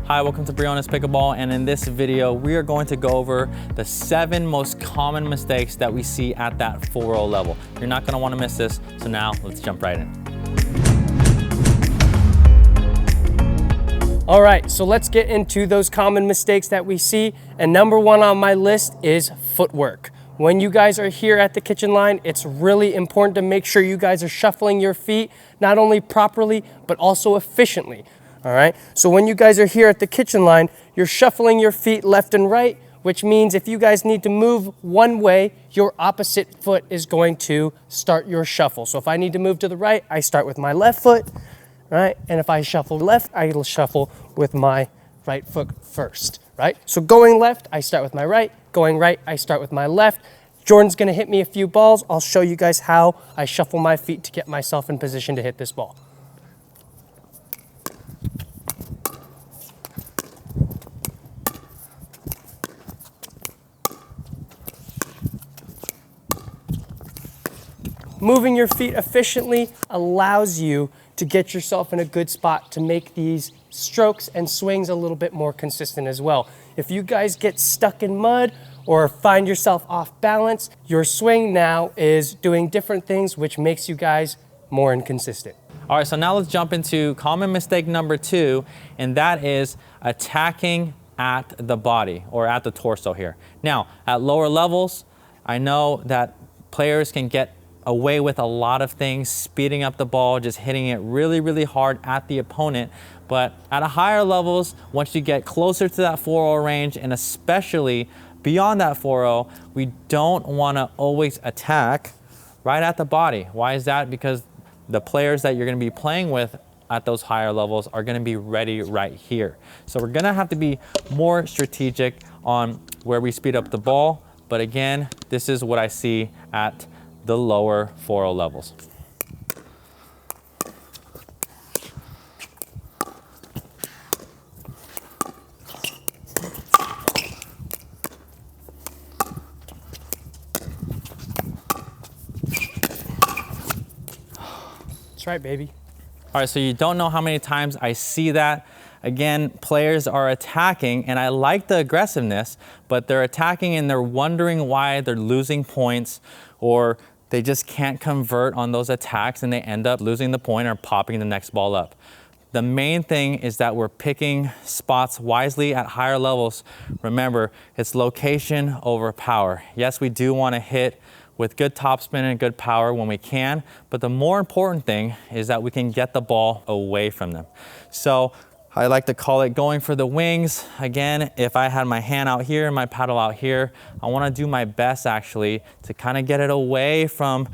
Hi, welcome to Briones Pickleball, and in this video, we are going to go over the 7 most common mistakes that we see at that 4-0 level. You're not gonna wanna miss this, so now let's jump right in. All right, so let's get into those common mistakes that we see, and number 1 on my list is footwork. When you guys are here at the kitchen line, it's really important to make sure you guys are shuffling your feet, not only properly, but also efficiently. All right, so when you guys are here at the kitchen line, you're shuffling your feet left and right, which means if you guys need to move one way, your opposite foot is going to start your shuffle. So if I need to move to the right, I start with my left foot, right? And if I shuffle left, I'll shuffle with my right foot first, right? So going left, I start with my right. Going right, I start with my left. Jordan's gonna hit me a few balls. I'll show you guys how I shuffle my feet to get myself in position to hit this ball. Moving your feet efficiently allows you to get yourself in a good spot to make these strokes and swings a little bit more consistent as well. If you guys get stuck in mud or find yourself off balance, your swing now is doing different things, which makes you guys more inconsistent. All right, so now let's jump into common mistake number 2, and that is attacking at the body or at the torso here. Now, at lower levels, I know that players can get away with a lot of things, speeding up the ball, just hitting it really, really hard at the opponent. But at a higher levels, once you get closer to that 4-0 range, and especially beyond that 4-0, we don't wanna always attack right at the body. Why is that? Because the players that you're gonna be playing with at those higher levels are gonna be ready right here. So we're gonna have to be more strategic on where we speed up the ball. But again, this is what I see at the lower 4-0 levels. That's right, baby. All right, so you don't know how many times I see that. Again, players are attacking, and I like the aggressiveness, but they're attacking and they're wondering why they're losing points, or they just can't convert on those attacks and they end up losing the point or popping the next ball up. The main thing is that we're picking spots wisely at higher levels. Remember, it's location over power. Yes, we do want to hit with good topspin and good power when we can, but the more important thing is that we can get the ball away from them. So I like to call it going for the wings. Again, if I had my hand out here and my paddle out here, I wanna do my best actually to kind of get it away from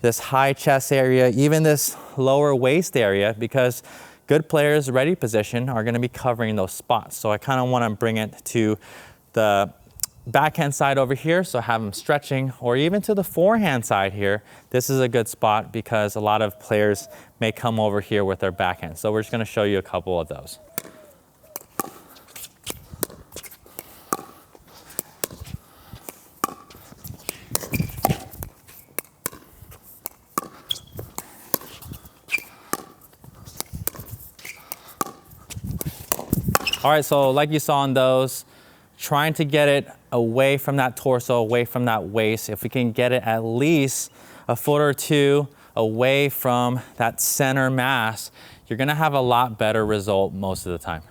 this high chest area, even this lower waist area, because good players, ready position, are gonna be covering those spots. So I kind of wanna bring it to the backhand side over here, so have them stretching, or even to the forehand side here. This is a good spot because a lot of players may come over here with their backhand. So we're just gonna show you a couple of those. All right, so like you saw on those, trying to get it away from that torso, away from that waist. If we can get it at least a foot or 2 away from that center mass, you're gonna have a lot better result most of the time.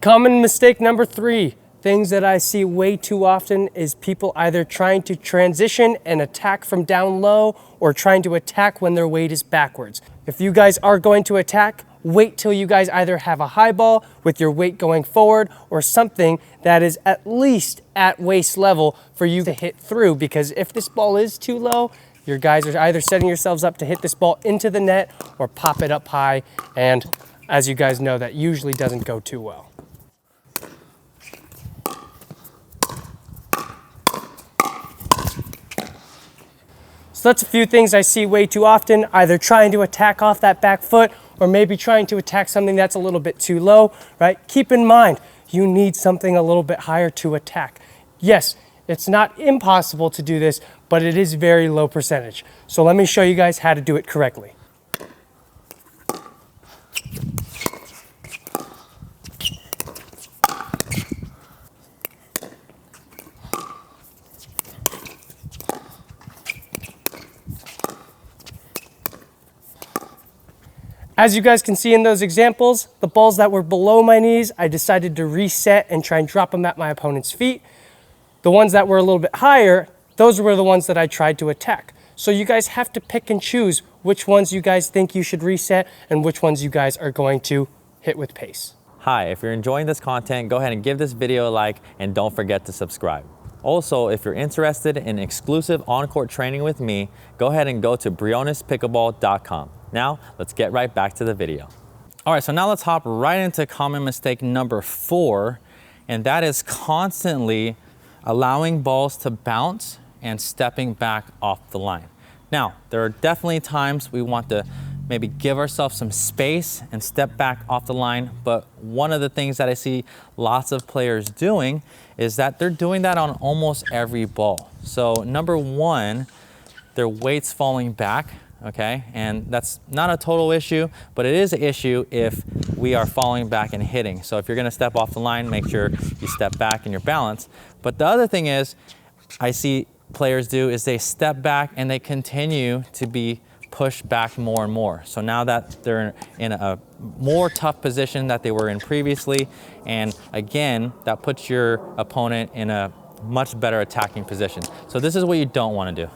Common mistake number 3, things that I see way too often is people either trying to transition and attack from down low or trying to attack when their weight is backwards. If you guys are going to attack, wait till you guys either have a high ball with your weight going forward or something that is at least at waist level for you to hit through, because if this ball is too low, your guys are either setting yourselves up to hit this ball into the net or pop it up high, and as you guys know, that usually doesn't go too well. So that's a few things I see way too often, either trying to attack off that back foot or maybe trying to attack something that's a little bit too low, right? Keep in mind, you need something a little bit higher to attack. Yes, it's not impossible to do this, but it is very low percentage. So let me show you guys how to do it correctly. As you guys can see in those examples, the balls that were below my knees, I decided to reset and try and drop them at my opponent's feet. The ones that were a little bit higher, those were the ones that I tried to attack. So you guys have to pick and choose which ones you guys think you should reset and which ones you guys are going to hit with pace. Hi, if you're enjoying this content, go ahead and give this video a like and don't forget to subscribe. Also, if you're interested in exclusive on-court training with me, go ahead and go to brionespickleball.com. Now, let's get right back to the video. All right, so now let's hop right into common mistake number 4, and that is constantly allowing balls to bounce and stepping back off the line. Now, there are definitely times we want to maybe give ourselves some space and step back off the line, but one of the things that I see lots of players doing is that they're doing that on almost every ball. So number 1, their weight's falling back, okay? And that's not a total issue, but it is an issue if we are falling back and hitting. So if you're gonna step off the line, make sure you step back in your balance. But the other thing is, I see players do is they step back and they continue to be pushed back more and more. So now that they're in a more tough position that they were in previously, and again, that puts your opponent in a much better attacking position. So this is what you don't want to do.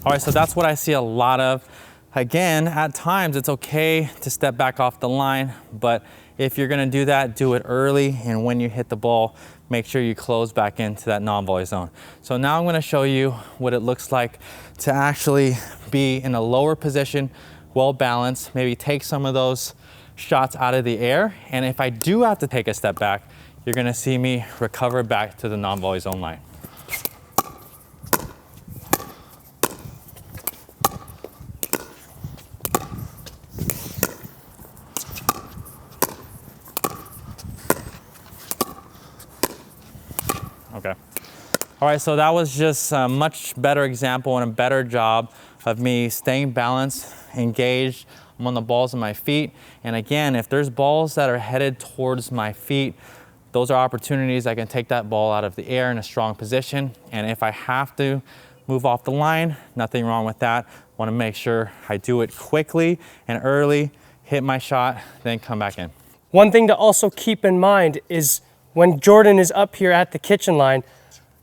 All right, so that's what I see a lot of. Again, at times it's okay to step back off the line, but if you're gonna do that, do it early, and when you hit the ball, make sure you close back into that non-volley zone. So now I'm gonna show you what it looks like to actually be in a lower position, well balanced, maybe take some of those shots out of the air, and if I do have to take a step back, you're gonna see me recover back to the non-volley zone line. Okay. All right, so that was just a much better example and a better job of me staying balanced, engaged. I'm on the balls of my feet. And again, if there's balls that are headed towards my feet, those are opportunities I can take that ball out of the air in a strong position. And if I have to move off the line, nothing wrong with that. Want to make sure I do it quickly and early, hit my shot, then come back in. One thing to also keep in mind is when Jordan is up here at the kitchen line,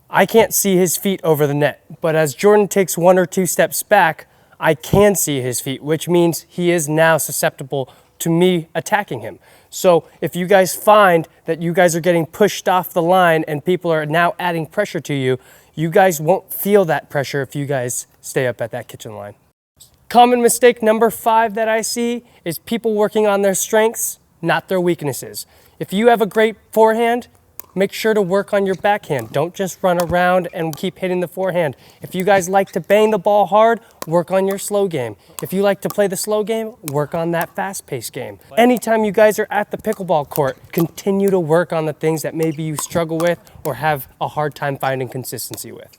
I can't see his feet over the net. But as Jordan takes 1 or 2 steps back, I can see his feet, which means he is now susceptible to me attacking him. So if you guys find that you guys are getting pushed off the line and people are now adding pressure to you, you guys won't feel that pressure if you guys stay up at that kitchen line. Common mistake number 5 that I see is people working on their strengths, not their weaknesses. If you have a great forehand, make sure to work on your backhand. Don't just run around and keep hitting the forehand. If you guys like to bang the ball hard, work on your slow game. If you like to play the slow game, work on that fast-paced game. Anytime you guys are at the pickleball court, continue to work on the things that maybe you struggle with or have a hard time finding consistency with.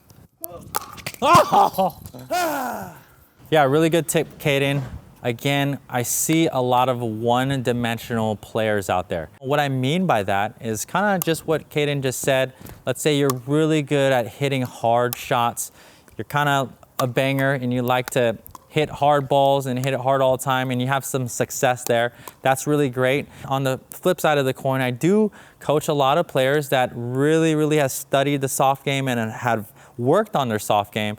Yeah, really good tip, Caden. Again, I see a lot of one-dimensional players out there. What I mean by that is kind of just what Caden just said. Let's say you're really good at hitting hard shots. You're kind of a banger and you like to hit hard balls and hit it hard all the time and you have some success there. That's really great. On the flip side of the coin, I do coach a lot of players that really have studied the soft game and have worked on their soft game,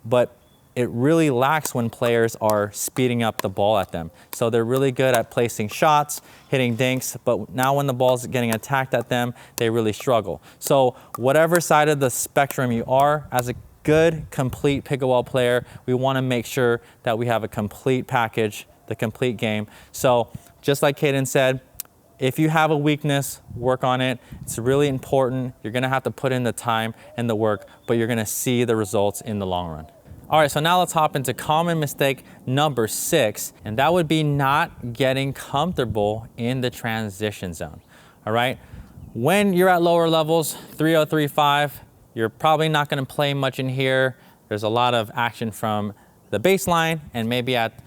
but it really lacks when players are speeding up the ball at them. So they're really good at placing shots, hitting dinks, but now when the ball's getting attacked at them, they really struggle. So whatever side of the spectrum you are, as a good, complete pickleball player, we wanna make sure that we have a complete package, the complete game. So just like Caden said, if you have a weakness, work on it. It's really important. You're gonna have to put in the time and the work, but you're gonna see the results in the long run. All right, so now let's hop into common mistake number 6, and that would be not getting comfortable in the transition zone. All right, when you're at lower levels, 3-0, 3-5, you're probably not gonna play much in here. There's a lot of action from the baseline and maybe at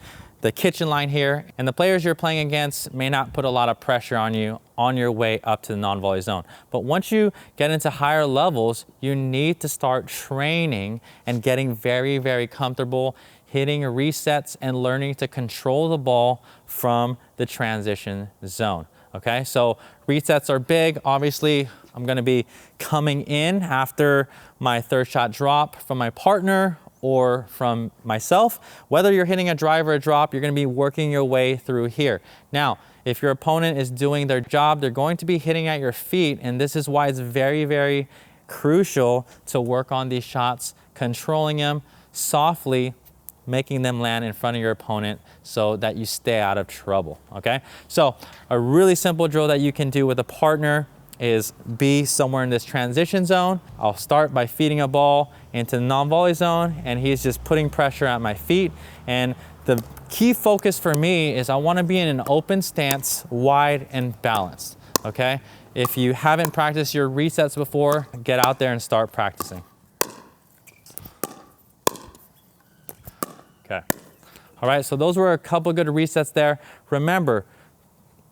the kitchen line here, and the players you're playing against may not put a lot of pressure on you on your way up to the non-volley zone. But once you get into higher levels, you need to start training and getting very, very comfortable hitting resets and learning to control the ball from the transition zone. Okay, so resets are big. Obviously, I'm gonna be coming in after my third shot drop from my partner or from myself. Whether you're hitting a drive or a drop, you're gonna be working your way through here. Now, if your opponent is doing their job, they're going to be hitting at your feet, and this is why it's very, very crucial to work on these shots, controlling them softly, making them land in front of your opponent so that you stay out of trouble, okay? So a really simple drill that you can do with a partner is be somewhere in this transition zone. I'll start by feeding a ball into the non-volley zone, and he's just putting pressure at my feet. And the key focus for me is I wanna be in an open stance, wide and balanced, okay? If you haven't practiced your resets before, get out there and start practicing. Okay. All right, so those were a couple good resets there. Remember,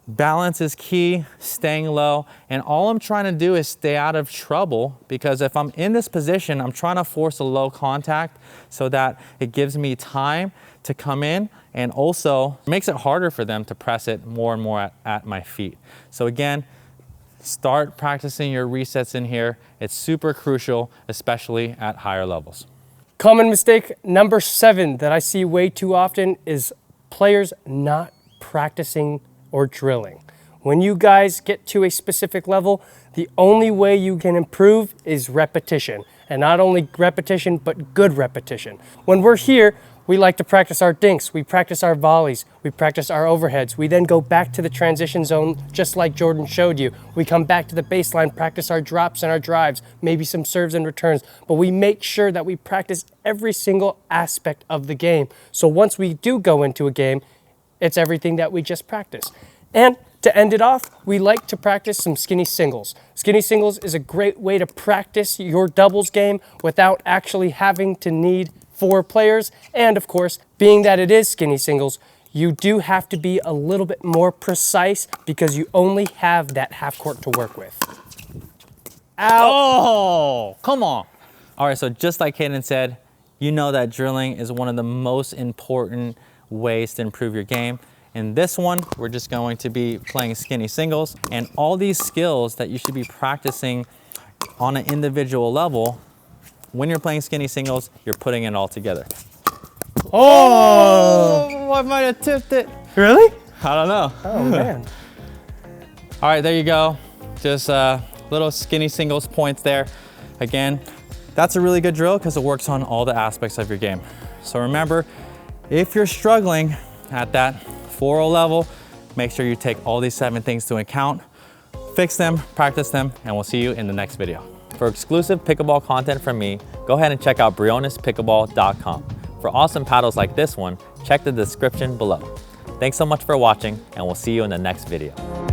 balance is key, staying low, and all I'm trying to do is stay out of trouble, because if I'm in this position, I'm trying to force a low contact so that it gives me time to come in, and also makes it harder for them to press it more and more at my feet. So again, start practicing your resets in here. It's super crucial, especially at higher levels. Common mistake number 7 that I see way too often is players not practicing or drilling. When you guys get to a specific level, the only way you can improve is repetition. And not only repetition, but good repetition. When we're here, we like to practice our dinks, we practice our volleys, we practice our overheads. We then go back to the transition zone, just like Jordan showed you. We come back to the baseline, practice our drops and our drives, maybe some serves and returns, but we make sure that we practice every single aspect of the game. So once we do go into a game, it's everything that we just practiced. And to end it off, we like to practice some skinny singles. Skinny singles is a great way to practice your doubles game without actually having to need 4 players. And of course, being that it is skinny singles, you do have to be a little bit more precise because you only have that half court to work with. Ow! Oh, come on. All right, so just like Hayden said, you know that drilling is one of the most important ways to improve your game. In this one, we're just going to be playing skinny singles, and all these skills that you should be practicing on an individual level, when you're playing skinny singles, you're putting it all together. Oh, I might have tipped it. Really? I don't know. Oh man. All right, there you go. Just little skinny singles points there. Again, that's a really good drill because it works on all the aspects of your game. So remember, if you're struggling at that 4-0 level, make sure you take all these 7 things into account, fix them, practice them, and we'll see you in the next video. For exclusive pickleball content from me, go ahead and check out BrionesPickleball.com. For awesome paddles like this one, check the description below. Thanks so much for watching, and we'll see you in the next video.